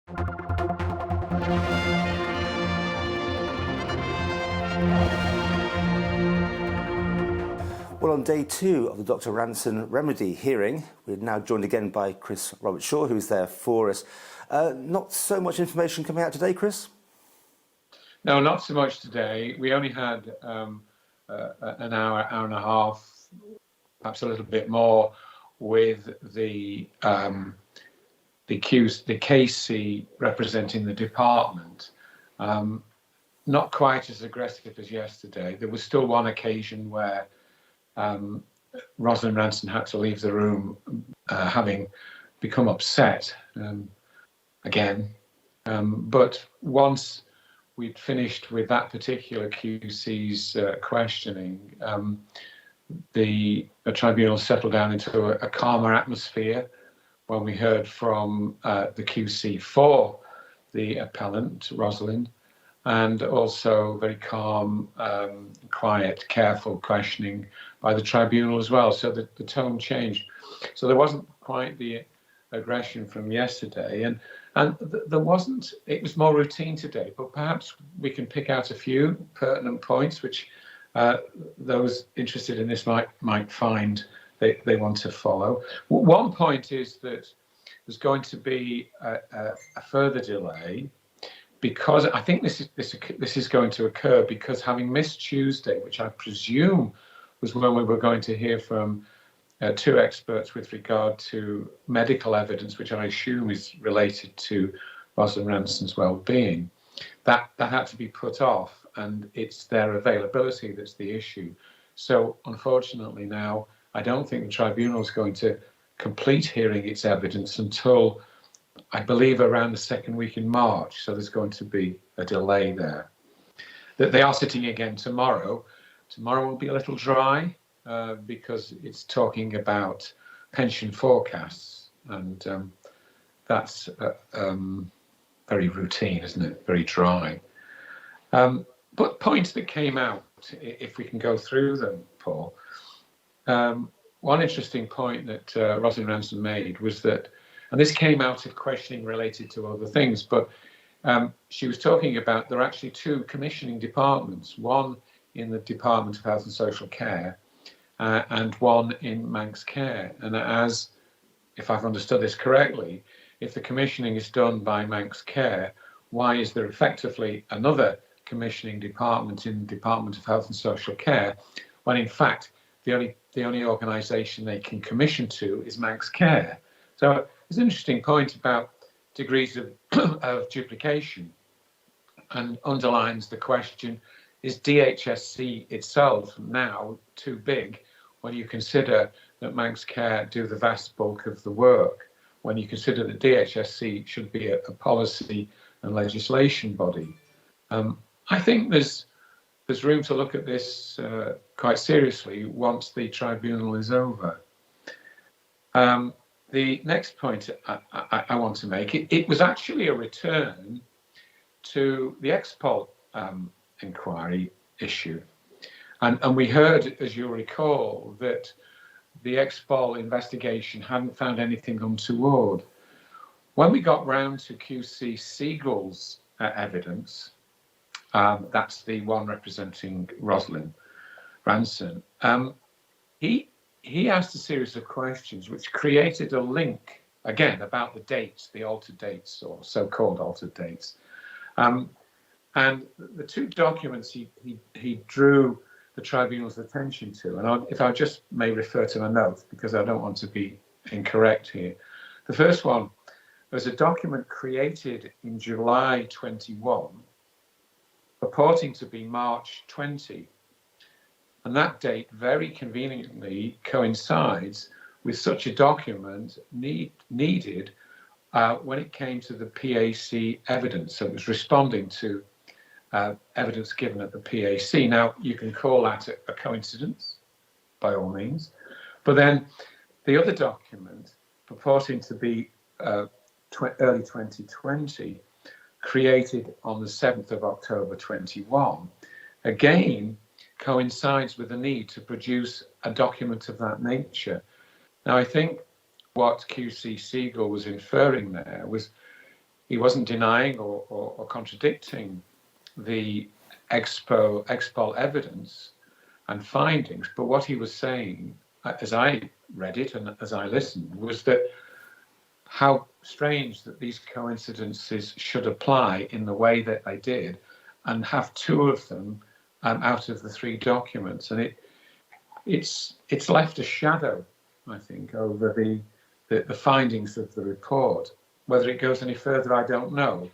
Well, on day two of the Dr. Ranson remedy hearing, we're now joined again by Chris Robertshaw, who's there for us. Not so much information coming out today, Chris? No, not so much today. We only had an hour and a half, perhaps a little bit more, with the KC representing the department. Not quite as aggressive as yesterday. There was still one occasion where Rosalind Ranson had to leave the room, having become upset again. But once we'd finished with that particular QC's questioning, the tribunal settled down into a calmer atmosphere when we heard from the QC for the appellant, Rosalind, and also very calm, quiet, careful questioning by the tribunal as well. So the tone changed. So there wasn't quite the aggression from yesterday, and there wasn't. It was more routine today. But perhaps we can pick out a few pertinent points which those interested in this might find they want to follow. One point is that there's going to be a further delay, because I think this is going to occur because, having missed Tuesday, which I presume was when we were going to hear from two experts with regard to medical evidence, which I assume is related to Rosalind Ranson's well-being, that had to be put off, and it's their availability that's the issue. So unfortunately now, I don't think the tribunal is going to complete hearing its evidence until, I believe, around the second week in March. So there's going to be a delay there. They are sitting again tomorrow. Tomorrow will be a little dry because it's talking about pension forecasts, and that's very routine, isn't it? Very dry. But points that came out, if we can go through them, Paul. One interesting point that Rosalind Ranson made was that, and this came out of questioning related to other things, but she was talking about there are actually two commissioning departments, one in the Department of Health and Social Care and one in Manx Care. And as, if I've understood this correctly, if the commissioning is done by Manx Care, why is there effectively another commissioning department in the Department of Health and Social Care, when in fact the only organisation they can commission to is Manx Care? So it's an interesting point about degrees of duplication, and underlines the question, is DHSC itself now too big when you consider that Manx Care do the vast bulk of the work, when you consider that DHSC should be a policy and legislation body? I think there's room to look at this quite seriously once the tribunal is over. The next point I want to make, it was actually a return to the Ex-Pol inquiry issue. And we heard, as you'll recall, that the Ex-Pol investigation hadn't found anything untoward. When we got round to QC Siegel's evidence, that's the one representing Rosalind Ranson, he asked a series of questions which created a link, again, about the dates, the altered dates, or so-called altered dates. And the two documents he drew the tribunal's attention to, and if I just may refer to my notes, because I don't want to be incorrect here. The first one was a document created in July 21, purporting to be March 20. And that date very conveniently coincides with such a document needed when it came to the PAC evidence. So it was responding to evidence given at the PAC. Now, you can call that a coincidence, by all means. But then the other document, purporting to be early 2020, created on the 7th of October 21, again coincides with the need to produce a document of that nature. Now, I think what QC Siegel was inferring there was he wasn't denying or contradicting the expol evidence and findings, but what he was saying, as I read it and as I listened, was that how strange that these coincidences should apply in the way that they did, and have two of them out of the three documents, and it's left a shadow, I think, over the findings of the report. Whether it goes any further, I don't know,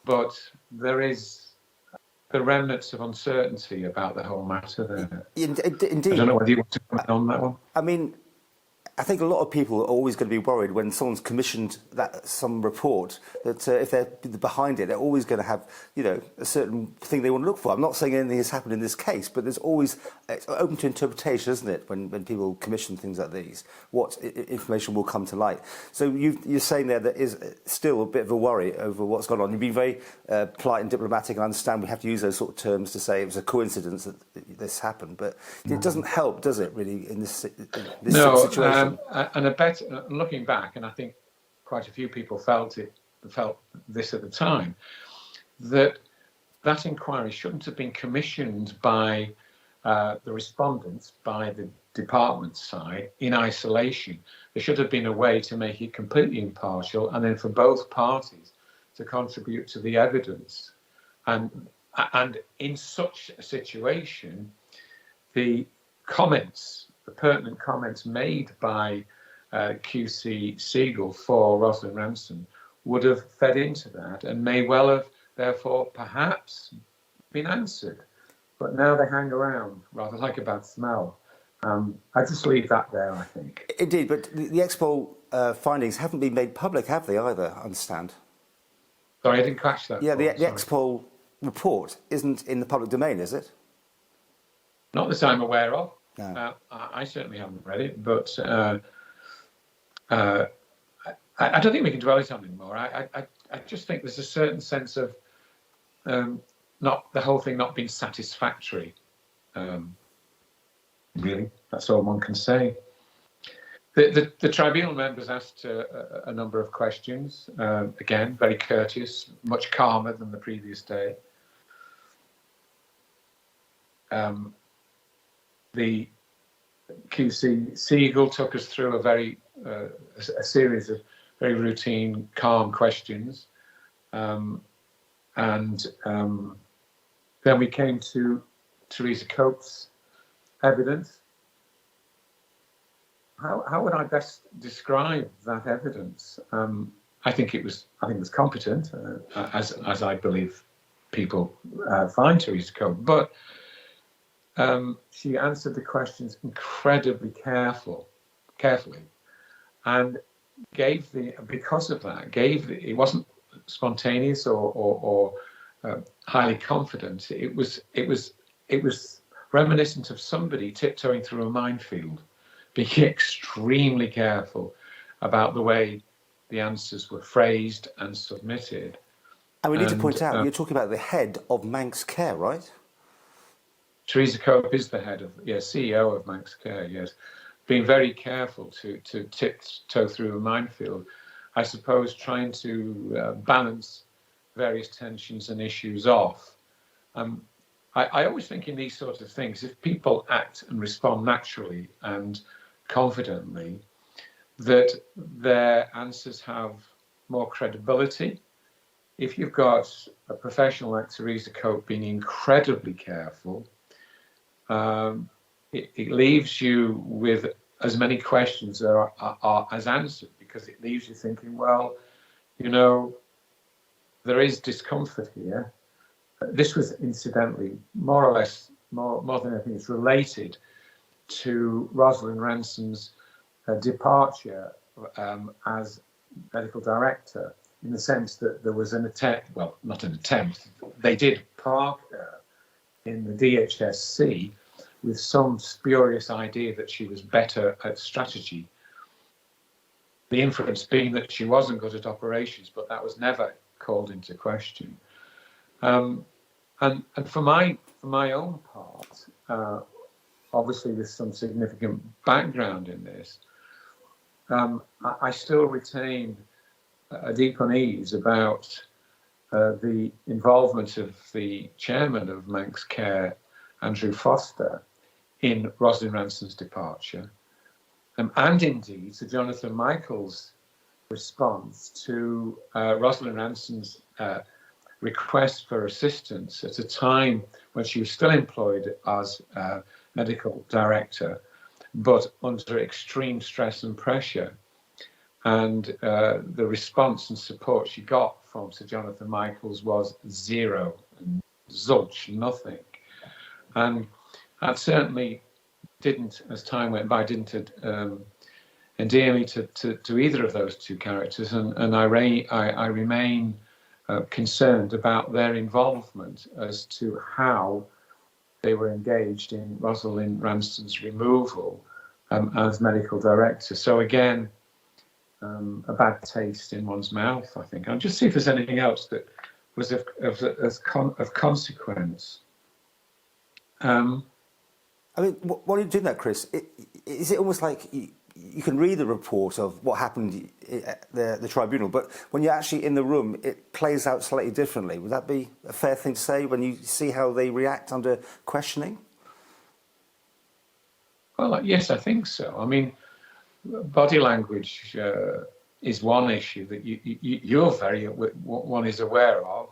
but there is the remnants of uncertainty about the whole matter there. Indeed. I don't know whether you want to comment on that one. I mean, I think a lot of people are always going to be worried when someone's commissioned some report that if they're behind it, they're always going to have, a certain thing they want to look for. I'm not saying anything has happened in this case, but it's open to interpretation, isn't it? When people commission things like these, what information will come to light. So you're saying there is still a bit of a worry over what's gone on. You've been very polite and diplomatic, and I understand we have to use those sort of terms to say it was a coincidence that this happened, but it doesn't help, does it? Really, in this situation. And looking back, and I think quite a few people felt this at the time, that inquiry shouldn't have been commissioned by the respondents, by the department side, in isolation. There should have been a way to make it completely impartial, and then for both parties to contribute to the evidence. And in such a situation, the pertinent comments made by QC Siegel for Rosalind Ranson would have fed into that and may well have, therefore, perhaps been answered. But now they hang around, rather like a bad smell. I just leave that there, I think. Indeed, but the Expol findings haven't been made public, have they, either, I understand? Sorry, I didn't catch that. Yeah, the Expol report isn't in the public domain, is it? Not that I'm aware of. No. I certainly haven't read it, but I don't think we can dwell it on anymore. I just think there's a certain sense of not the whole thing not being satisfactory. Really, that's all one can say. The tribunal members asked a number of questions. Again, very courteous, much calmer than the previous day. The QC Siegel took us through a series of very routine, calm questions, and then we came to Teresa Cope's evidence. How would I best describe that evidence? I think it was competent, as I believe people find Teresa Cope, but she answered the questions incredibly carefully, and it wasn't spontaneous or highly confident. It was reminiscent of somebody tiptoeing through a minefield, being extremely careful about the way the answers were phrased and submitted. And we need to point out, you're talking about the head of Manx Care, right? Teresa Cope is the head of, CEO of Manx Care, yes. Being very careful to tiptoe through a minefield, I suppose, trying to balance various tensions and issues off. I always think in these sorts of things, if people act and respond naturally and confidently, that their answers have more credibility. If you've got a professional like Teresa Cope being incredibly careful, it leaves you with as many questions as answered, because it leaves you thinking, well, there is discomfort here. This was incidentally, more or less, more than anything, it's related to Rosalind Ranson's departure as medical director, in the sense that there was an attempt, well, not an attempt, they did park her in the DHSC with some spurious idea that she was better at strategy. The inference being that she wasn't good at operations, but that was never called into question. And for my own part, obviously there's some significant background in this. I still retain a deep unease about the involvement of the chairman of Manx Care, Andrew Foster, in Rosalind Ranson's departure, and indeed Sir Jonathan Michael's response to Rosalind Ranson's request for assistance at a time when she was still employed as medical director, but under extreme stress and pressure. And the response and support she got from Sir Jonathan Michaels was zero, zilch, nothing. And that certainly didn't, as time went by, didn't endear me to either of those two characters. And I remain concerned about their involvement as to how they were engaged in Rosalind Ranson's removal as medical director. So again, a bad taste in one's mouth, I think. I'll just see if there's anything else that was of consequence. I mean, what are you doing that, Chris? Is it almost like you can read the report of what happened at the tribunal, but when you're actually in the room, it plays out slightly differently? Would that be a fair thing to say when you see how they react under questioning? Well, yes, I think so. I mean, body language is one issue that you're one is aware of,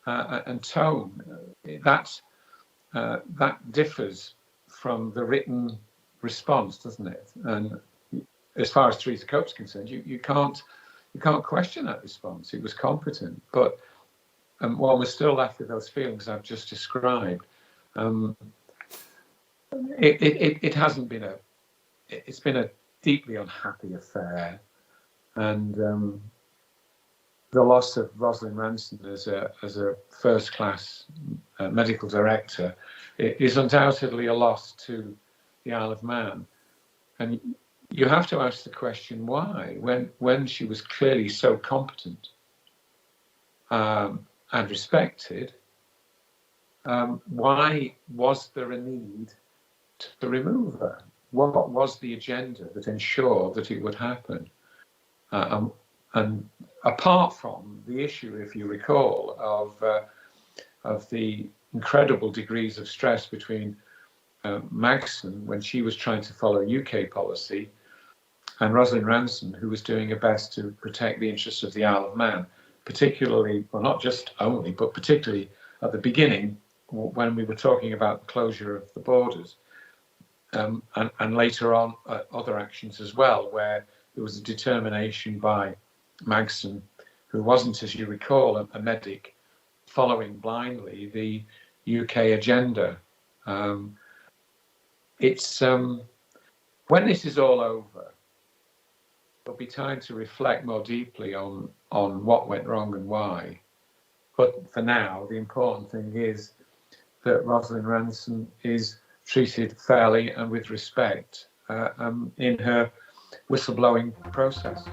and tone that differs from the written response, doesn't it? And as far as Teresa Cope's concerned, you can't question that response. It was competent, but one was still left with those feelings I've just described. It hasn't been it's been a deeply unhappy affair, and the loss of Rosalind Ranson as a first-class medical director is undoubtedly a loss to the Isle of Man. And you have to ask the question why, when she was clearly so competent and respected, why was there a need to remove her? What was the agenda that ensured that it would happen? And apart from the issue, if you recall, of the incredible degrees of stress between Magson, when she was trying to follow UK policy, and Rosalind Ranson, who was doing her best to protect the interests of the Isle of Man, particularly, well, not just only, but particularly at the beginning, when we were talking about the closure of the borders. And later on, other actions as well, where there was a determination by Magson, who wasn't, as you recall, a medic, following blindly the UK agenda. When this is all over, there'll be time to reflect more deeply on what went wrong and why. But for now, the important thing is that Rosalind Ranson is treated fairly and with respect in her whistleblowing process.